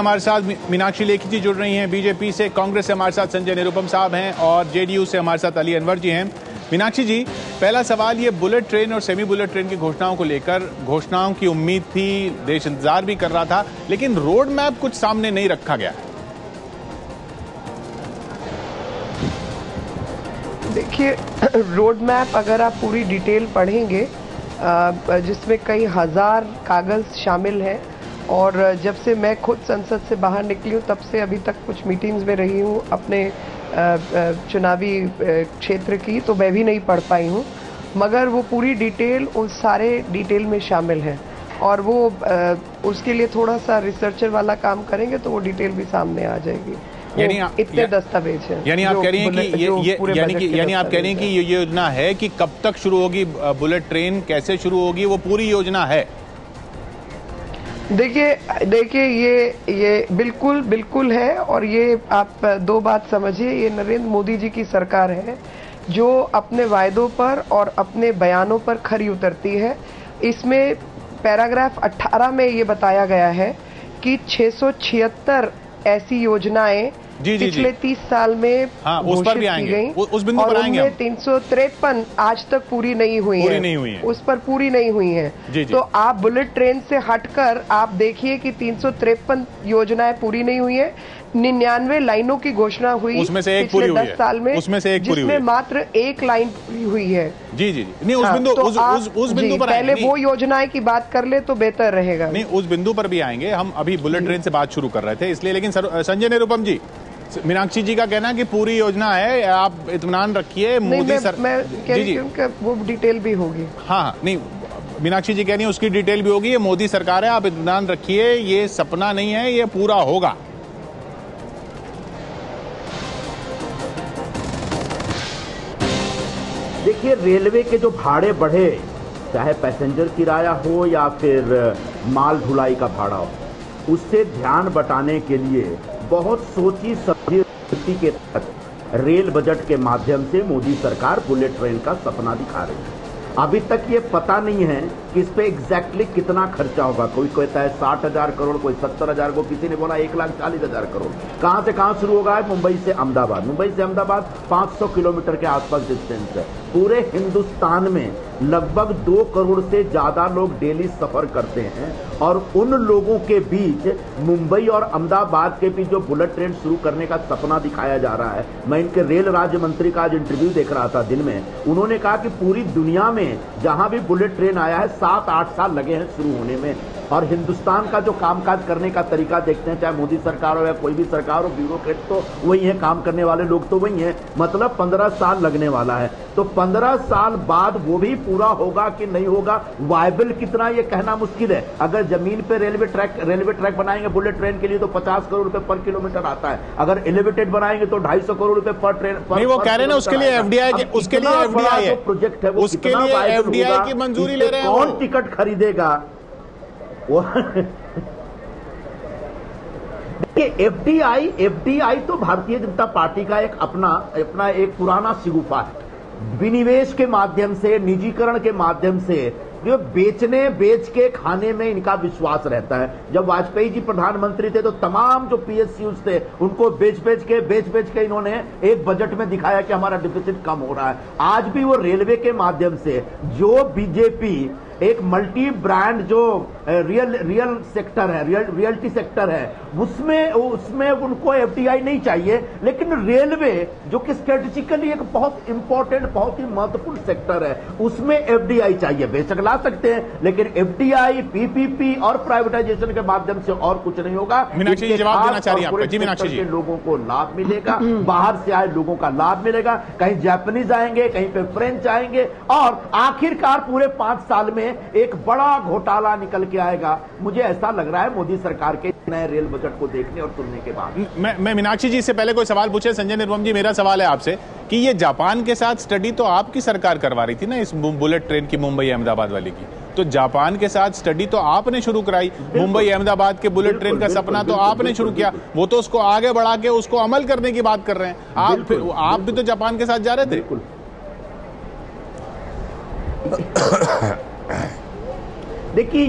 हमारे साथ मीनाक्षी लेखी जी जुड़ रही हैं बीजेपी से, कांग्रेस से हमारे साथ संजय निरुपम साहब हैं और जेडीयू से हमारे साथ अली अनवर जी हैं। मीनाक्षी जी, पहला सवाल ये बुलेट ट्रेन और सेमी बुलेट ट्रेन की घोषणाओं को लेकर, घोषणाओं की उम्मीद थी, देश इंतजार भी कर रहा था, लेकिन रोड मैप कुछ सामने नहीं रखा गया। देखिए, रोड मैप अगर आप पूरी डिटेल पढ़ेंगे जिसमें कई हजार कागज शामिल हैं, और जब से मैं खुद संसद से बाहर निकली हूँ तब से अभी तक कुछ मीटिंग्स में रही हूँ अपने चुनावी क्षेत्र की, तो मैं भी नहीं पढ़ पाई हूँ, मगर वो पूरी डिटेल उस सारे डिटेल में शामिल है और वो उसके लिए थोड़ा सा रिसर्चर वाला काम करेंगे तो वो डिटेल भी सामने आ जाएगी। इतने दस्तावेज हैं। यानी आप कह रही हैं कि यानी आप कह रही हैं कि ये योजना है कि कब तक शुरू होगी बुलेट ट्रेन, कैसे शुरू होगी, वो पूरी योजना है। देखिए ये बिल्कुल है, और ये आप दो बात समझिए, ये नरेंद्र मोदी जी की सरकार है जो अपने वायदों पर और अपने बयानों पर खरी उतरती है। इसमें पैराग्राफ 18 में ये बताया गया है कि 676 ऐसी योजनाएं पिछले 30 साल में उस पर भी आएंगे, उस बिंदु पर आएंगे। 353 आज तक पूरी नहीं हुई है, उस पर पूरी नहीं हुई है। तो आप बुलेट ट्रेन से हटकर आप देखिए कि 353 योजनाएं पूरी नहीं हुई है, 99 लाइनों की घोषणा हुई उसमें से एक पूरी हुई है 10 साल में, उसमें से एक पूरी हुई है, मात्र एक लाइन पूरी हुई है। जी नहीं, उस बिंदु पर पहले वो योजनाएं की बात कर ले तो बेहतर रहेगा। नहीं, उस बिंदु पर भी आएंगे हम। अभी बुलेट ट्रेन से बात शुरू कर रहे थे इसलिए। लेकिन संजय निरुपम जी, मीनाक्षी जी का कहना है कि पूरी योजना है, आप इत्मीनान रखिए। मोदी मैं कह रही हूं कि वो डिटेल भी होगी। हाँ, नहीं, मीनाक्षी जी कह रही है उसकी डिटेल भी होगी। ये मोदी सरकार है, आप इत्मीनान रखिए, ये सपना नहीं है, ये पूरा होगा। देखिए, रेलवे के जो भाड़े बढ़े, चाहे पैसेंजर किराया हो या फिर माल ढुलाई का भाड़ा हो, उससे ध्यान बटाने के लिए बहुत सोची समझी के तहत रेल बजट के माध्यम से मोदी सरकार बुलेट ट्रेन का सपना दिखा रही है। अभी तक ये पता नहीं है कि इस पे एग्जैक्टली कितना खर्चा होगा। कोई कहता है 60,000 करोड़, कोई 70,000 को, किसी ने बोला 1,40,000 करोड़। कहां से कहां शुरू होगा? मुंबई से अहमदाबाद। मुंबई से अहमदाबाद 500 किलोमीटर के आसपास डिस्टेंस है। पूरे हिंदुस्तान में लगभग 2 करोड़ से ज्यादा लोग डेली सफर करते हैं, और उन लोगों के बीच मुंबई और अहमदाबाद के बीच जो बुलेट ट्रेन शुरू करने का सपना दिखाया जा रहा है। मैं इनके रेल राज्य मंत्री का आज इंटरव्यू देख रहा था दिन में, उन्होंने कहा कि पूरी दुनिया में जहां भी बुलेट ट्रेन आया है 7-8 साल लगे हैं शुरू होने में। और हिंदुस्तान का जो कामकाज करने का तरीका देखते हैं, चाहे मोदी सरकार हो या कोई भी सरकार हो, ब्यूरोक्रेट तो वही है, काम करने वाले लोग तो वही हैं, मतलब 15 साल लगने वाला है। तो 15 साल बाद वो भी पूरा होगा कि नहीं होगा, वायबल कितना ये कहना मुश्किल है। अगर जमीन पे रेलवे ट्रैक बनाएंगे बुलेट ट्रेन के लिए तो 50 करोड़ रुपए पर किलोमीटर आता है। अगर एलिवेटेड बनाएंगे तो 250 करोड़ रुपए पर ट्रेन। नहीं, वो कह रहे हैं उसके लिए एफडीआई है, प्रोजेक्ट है, उसके लिए एफडीआई की मंजूरी ले रहे हैं। कौन टिकट खरीदेगा वो? देखिए, एफडीआई तो भारतीय जनता पार्टी का एक अपना एक पुराना शिगुफा है। विनिवेश के माध्यम से, निजीकरण के माध्यम से जो बेच के खाने में इनका विश्वास रहता है। जब वाजपेयी जी प्रधानमंत्री थे तो तमाम जो पीएसयूज थे उनको बेच के इन्होंने एक बजट में दिखाया कि हमारा डिफिसिट कम हो रहा है। आज भी वो रेलवे के माध्यम से जो बीजेपी एक मल्टी ब्रांड जो रियल सेक्टर है, रियल्टी सेक्टर है, उसमें उनको एफडीआई नहीं चाहिए। लेकिन रेलवे जो कि स्ट्रेटेजिकली एक बहुत इंपॉर्टेंट, बहुत ही महत्वपूर्ण सेक्टर है, उसमें एफडीआई चाहिए। बेशक ला सकते हैं, लेकिन एफडीआई, पीपीपी और प्राइवेटाइजेशन के माध्यम से और कुछ नहीं होगा। मीनाक्षी जी जवाब देना चाह रही हैं आप? जी मीनाक्षी जी, लोगों को लाभ मिलेगा, बाहर से आए लोगों का लाभ मिलेगा, कहीं जापानीज आएंगे, कहीं पे फ्रेंच आएंगे, और आखिरकार पूरे 5 साल में एक बड़ा घोटाला निकल के आएगा। मुझे ऐसा लग रहा है मोदी सरकार के नए रेल बजट को देखने और सुनने के बाद। मैं मीनाक्षी जी से पहले कोई सवाल पूछे संजय निरुपम जी, मेरा सवाल है आपसे कि ये जापान के साथ स्टडी तो आपकी सरकार करवा रही थी ना, इस बुलेट ट्रेन की, मुंबई अहमदाबाद वाली की, तो जापान के साथ स्टडी तो आपने शुरू कराई। मुंबई अहमदाबाद के बुलेट ट्रेन का सपना तो आपने शुरू किया, वो तो उसको आगे बढ़ा के उसको अमल करने की बात कर रहे हैं। आप भी तो जापान के साथ जा रहे थे। देखिए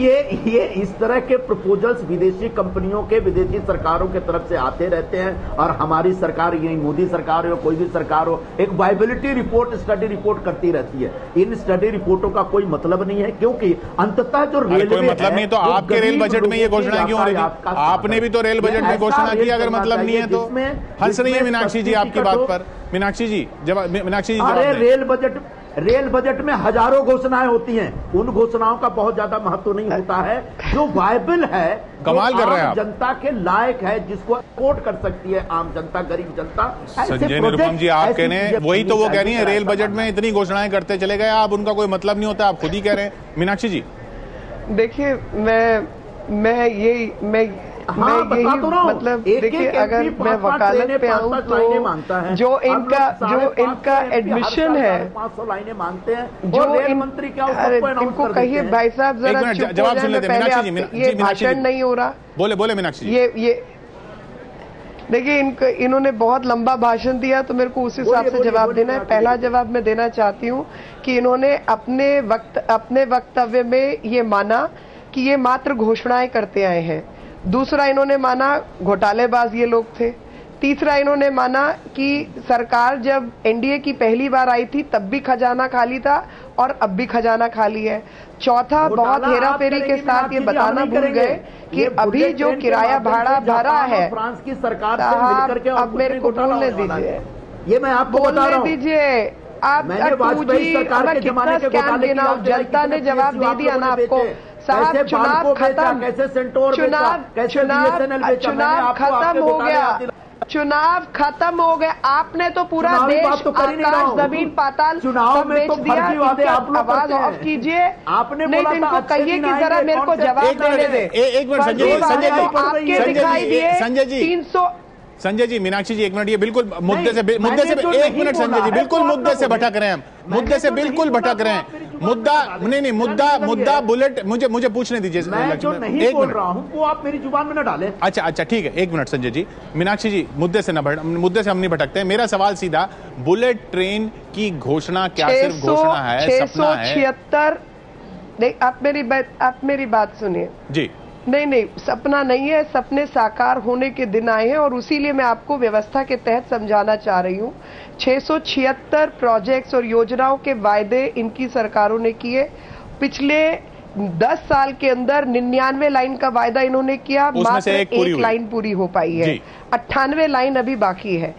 ये इस तरह के प्रपोजल्स विदेशी कंपनियों के, विदेशी सरकारों के तरफ से आते रहते हैं और हमारी सरकार, ये मोदी सरकार हो कोई भी सरकार हो, एक वायबिलिटी रिपोर्ट, स्टडी रिपोर्ट करती रहती है। इन स्टडी रिपोर्टों का कोई मतलब नहीं है, क्योंकि अंततः जो रेलवे कोई मतलब नहीं तो आपके रेल बजट में ये घोषणा क्यों हो रही थी? आपने भी तो रेल बजट में घोषणा की, अगर मतलब नहीं है तो हंस रही है मीनाक्षी जी आपकी बात पर। मीनाक्षी जी रेल बजट में हजारों घोषणाएं होती हैं, उन घोषणाओं का बहुत ज्यादा महत्व नहीं होता है। जो वायबल है, कमाल कर रहे हैं आप, जनता के लायक है, जिसको अफोर्ड कर सकती है आम जनता, गरीब जनता। संजय निरुपम जी आप कह रहे हैं, वही तो वो कह रही है, रेल बजट में इतनी घोषणाएं करते चले गए आप, उनका कोई मतलब नहीं होता, आप खुद ही कह रहे हैं। मीनाक्षी जी देखिए, मैं यही मतलब देखिए, अगर मैं वकालत पे आऊँ तो जो इनका एडमिशन है, 500 लाइनें मांगते हैं, जो रेल मंत्री क्या इनको कहिए भाई साहब जरा जवाब सुन लेते हैं। ये भाषण नहीं हो रहा। बोले मीनाक्षी जी। ये देखिए, इन्होंने बहुत लंबा भाषण दिया, तो मेरे को उस हिसाब से जवाब देना है। पहला जवाब मैं देना चाहती हूँ कि इन्होंने अपने वक्तव्य में ये माना कि ये मात्र घोषणाएं करते आए हैं। दूसरा, इन्होंने माना घोटालेबाज ये लोग थे। तीसरा, इन्होंने माना कि सरकार जब एनडीए की पहली बार आई थी तब भी खजाना खाली था और अब भी खजाना खाली है। चौथा, बहुत हेराफेरी के साथ ये बताना भूल गए कि अभी जो किराया भाड़ा भरा है, फ्रांस की सरकार से मिलकर के अब मेरे को बोलने दीजिए, ये मैं आपको बता रहा हूं। दीजिए आप, वाजपेयी सरकार के जमाने के घोटाले देना, जनता ने जवाब दे दिया ना आपको साहब। चुनाव खत्म, चुनाव खत्म हो गया, चुनाव खत्म हो गया। आपने तो पूरा देश, आकाश जमीन पाताल सब बेच दिया। आवाज ऑफ कीजिए, आपने नहीं तो इनको कहिए कि जरा मेरे को जवाब देने दे। एक मिनट आपके दिखाई दिए संजय जी, 300। संजय जी, मीनाक्षी जी एक मिनट, ये बिल्कुल मुद्दे से एक मिनट संजय जी, बिल्कुल मुद्दे से भटक रहे हैं हम, मुद्दे से बिल्कुल भटक रहे हैं। मुद्दा बुलेट, मुझे पूछने दीजिए। मैं जो नहीं बोल रहा हूं वो आप मेरी जुबान में न डालें। अच्छा ठीक है, एक मिनट संजय जी। मीनाक्षी जी, मुद्दे से हम नहीं भटकते हैं। मेरा सवाल सीधा, बुलेट ट्रेन की घोषणा क्या सिर्फ घोषणा है, सपना है? 676। नहीं, आप मेरी बात सुनिए जी। नहीं, सपना नहीं है, सपने साकार होने के दिन आए हैं और उसीलिए मैं आपको व्यवस्था के तहत समझाना चाह रही हूँ। 676 प्रोजेक्ट्स और योजनाओं के वायदे इनकी सरकारों ने किए। पिछले 10 साल के अंदर 99 लाइन का वायदा इन्होंने किया, मात्र एक लाइन पूरी हो पाई है, 98 लाइन अभी बाकी है।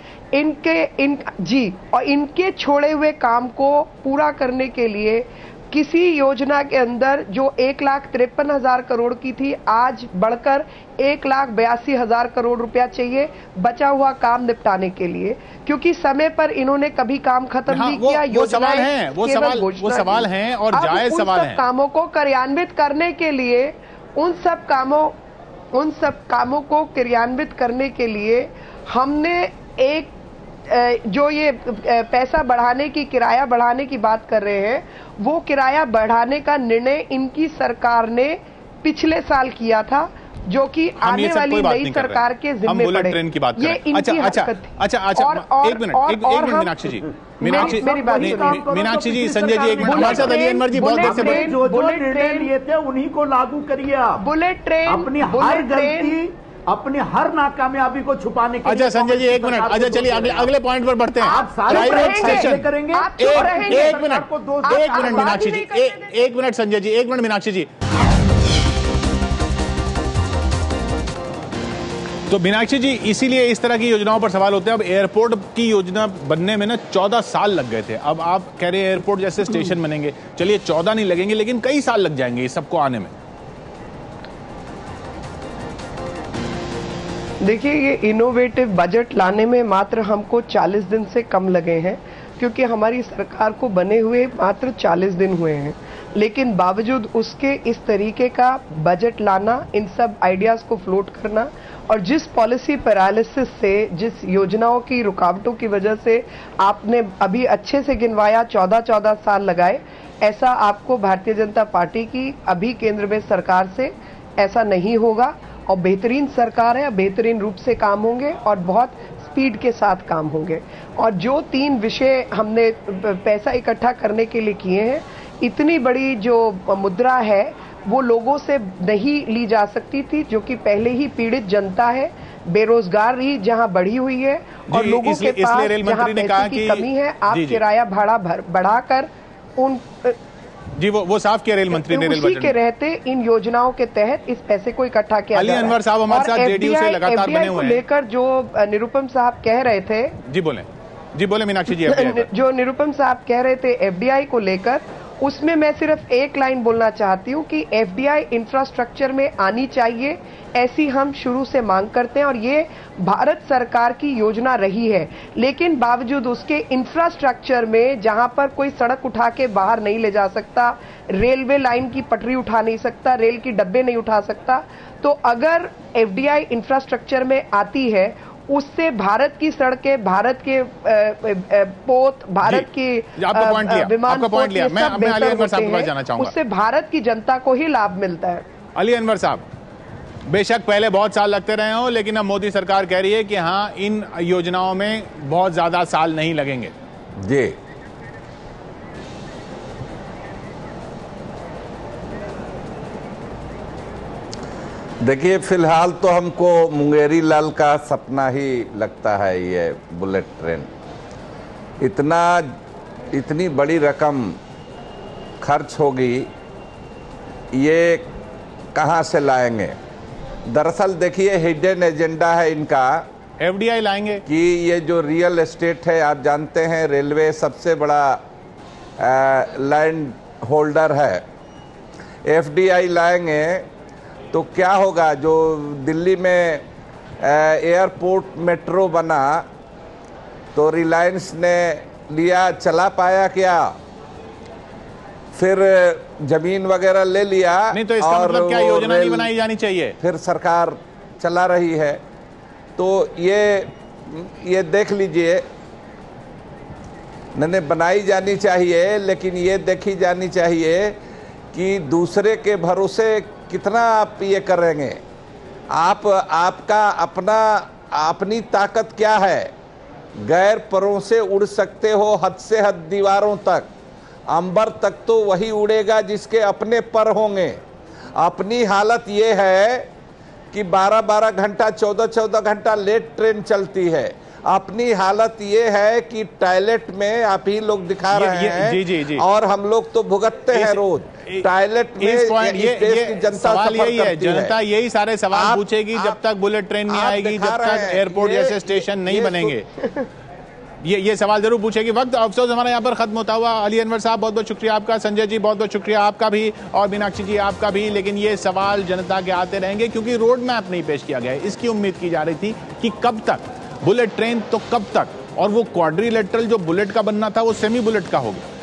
और इनके छोड़े हुए काम को पूरा करने के लिए किसी योजना के अंदर जो 1,53,000 करोड़ की थी, आज बढ़कर 1,82,000 करोड़ रुपया चाहिए बचा हुआ काम निपटाने के लिए, क्योंकि समय पर इन्होंने कभी काम खत्म नहीं किया। वो सवाल हैं और जायज सवाल हैं। कामों को कार्यान्वित करने के लिए, उन सब कामों को क्रियान्वित करने के लिए हमने एक जो ये पैसा बढ़ाने की, किराया बढ़ाने की बात कर रहे हैं, वो किराया बढ़ाने का निर्णय इनकी सरकार ने पिछले साल किया था, जो कि आने वाली नई सरकार के जिम्मे पड़े। ट्रेन की बात ये इनकी हरकत थी। अच्छा, एक मिनट मीनाक्षी जी, मीनाक्षी जी, संजय जी एक मिनट, हमारे साथ अली अनवर जी बहुत देर से जो निर्णय लिए थे उन्हीं को लागू करिए आप। बुलेट ट्रेन, अपनी हर गलती, अपनी हर नाकामयाबी को छुपाने के लिए। अच्छा संजय जी एक मिनट, अच्छा चलिए अगले पॉइंट पर बढ़ते हैं। आप सारे स्टेशन करेंगे। एक मिनट मीनाक्षी जी, एक मिनट संजय जी, एक मिनट मीनाक्षी जी। तो मीनाक्षी जी, इसीलिए इस तरह की योजनाओं पर सवाल होते हैं। अब एयरपोर्ट की योजना बनने में ना 14 साल लग गए थे। अब आप कह रहे हैं एयरपोर्ट जैसे स्टेशन बनेंगे, चलिए 14 नहीं लगेंगे, लेकिन कई साल लग जाएंगे इस सबको आने में। देखिए, ये इनोवेटिव बजट लाने में मात्र हमको 40 दिन से कम लगे हैं, क्योंकि हमारी सरकार को बने हुए मात्र 40 दिन हुए हैं। लेकिन बावजूद उसके इस तरीके का बजट लाना, इन सब आइडियाज को फ्लोट करना, और जिस पॉलिसी पैरालिसिस से, जिस योजनाओं की रुकावटों की वजह से आपने अभी अच्छे से गिनवाया 14 साल लगाए, ऐसा आपको भारतीय जनता पार्टी की अभी केंद्र में सरकार से ऐसा नहीं होगा। और बेहतरीन सरकार है, बेहतरीन रूप से काम होंगे और बहुत स्पीड के साथ काम होंगे। और जो 3 विषय हमने पैसा इकट्ठा करने के लिए किए हैं, इतनी बड़ी जो मुद्रा है वो लोगों से नहीं ली जा सकती थी, जो कि पहले ही पीड़ित जनता है, बेरोजगारी जहां बढ़ी हुई है और लोगों के पास जहां पैसे की कमी है, आप किराया भाड़ा बढ़ाकर उन जी वो साफ किया रेल मंत्री ने। उसी के रहते इन योजनाओं के तहत इस पैसे को इकट्ठा किया अली अनवर साहब हमारे साथ जेडीयू से लगातार बने हुए हैं। लेकर जो निरुपम साहब कह रहे थे, जी बोले मीनाक्षी जी। जो निरुपम साहब कह रहे थे एफडीआई को लेकर, उसमें मैं सिर्फ एक लाइन बोलना चाहती हूँ कि एफडीआई इंफ्रास्ट्रक्चर में आनी चाहिए, ऐसी हम शुरू से मांग करते हैं और ये भारत सरकार की योजना रही है। लेकिन बावजूद उसके इंफ्रास्ट्रक्चर में जहां पर कोई सड़क उठा के बाहर नहीं ले जा सकता, रेलवे लाइन की पटरी उठा नहीं सकता, रेल की डब्बे नहीं उठा सकता, तो अगर एफडीआई इंफ्रास्ट्रक्चर में आती है, उससे भारत की सड़कें, भारत के पोत, भारत की विमान पोत, ये सब बेहतर होते हैं। उससे भारत की जनता को ही लाभ मिलता है। अली अनवर साहब, बेशक पहले बहुत साल लगते रहे हो, लेकिन अब मोदी सरकार कह रही है कि हाँ, इन योजनाओं में बहुत ज्यादा साल नहीं लगेंगे। जी देखिए, फिलहाल तो हमको मुंगेरी लाल का सपना ही लगता है ये बुलेट ट्रेन। इतनी बड़ी रकम खर्च होगी, ये कहाँ से लाएंगे? दरअसल देखिए, हिडन एजेंडा है इनका, एफडीआई लाएंगे कि ये जो रियल एस्टेट है, आप जानते हैं रेलवे सबसे बड़ा लैंड होल्डर है, एफडीआई लाएंगे तो क्या होगा? जो दिल्ली में एयरपोर्ट मेट्रो बना तो रिलायंस ने लिया, चला पाया क्या? फिर जमीन वगैरह ले लिया, नहीं तो इसका मतलब क्या योजना नहीं बनाई जानी चाहिए? फिर सरकार चला रही है। तो ये देख लीजिए, नहीं बनाई जानी चाहिए, लेकिन ये देखी जानी चाहिए कि दूसरे के भरोसे कितना आप ये करेंगे। आपका अपनी ताकत क्या है? गैर परों से उड़ सकते हो हद से हद दीवारों तक, अंबर तक तो वही उड़ेगा जिसके अपने पर होंगे। अपनी हालत ये है कि 12-12 घंटा 14-14 घंटा लेट ट्रेन चलती है। अपनी हालत ये है कि टॉयलेट में आप ही लोग दिखा रहे हैं, जी। और हम लोग तो भुगतते हैं रोज टॉयलेट में। ये सवाल यही है, जनता यही सारे सवाल पूछेगी जब तक बुलेट ट्रेन नहीं आएगी, जब तक एयरपोर्ट जैसे स्टेशन नहीं बनेंगे। ये सवाल जरूर पूछेगी। वक्त अफसोस हमारा यहाँ पर खत्म होता हुआ। अली अनवर साहब बहुत बहुत शुक्रिया आपका, संजय जी बहुत बहुत शुक्रिया आपका भी, और मीनाक्षी जी आपका भी। लेकिन ये सवाल जनता के आते रहेंगे क्योंकि रोड मैप नहीं पेश किया गया है। इसकी उम्मीद की जा रही थी कि कब तक बुलेट ट्रेन, तो कब तक, और वो क्वाड्रिलेटरल जो बुलेट का बनना था वो सेमी बुलेट का हो गया।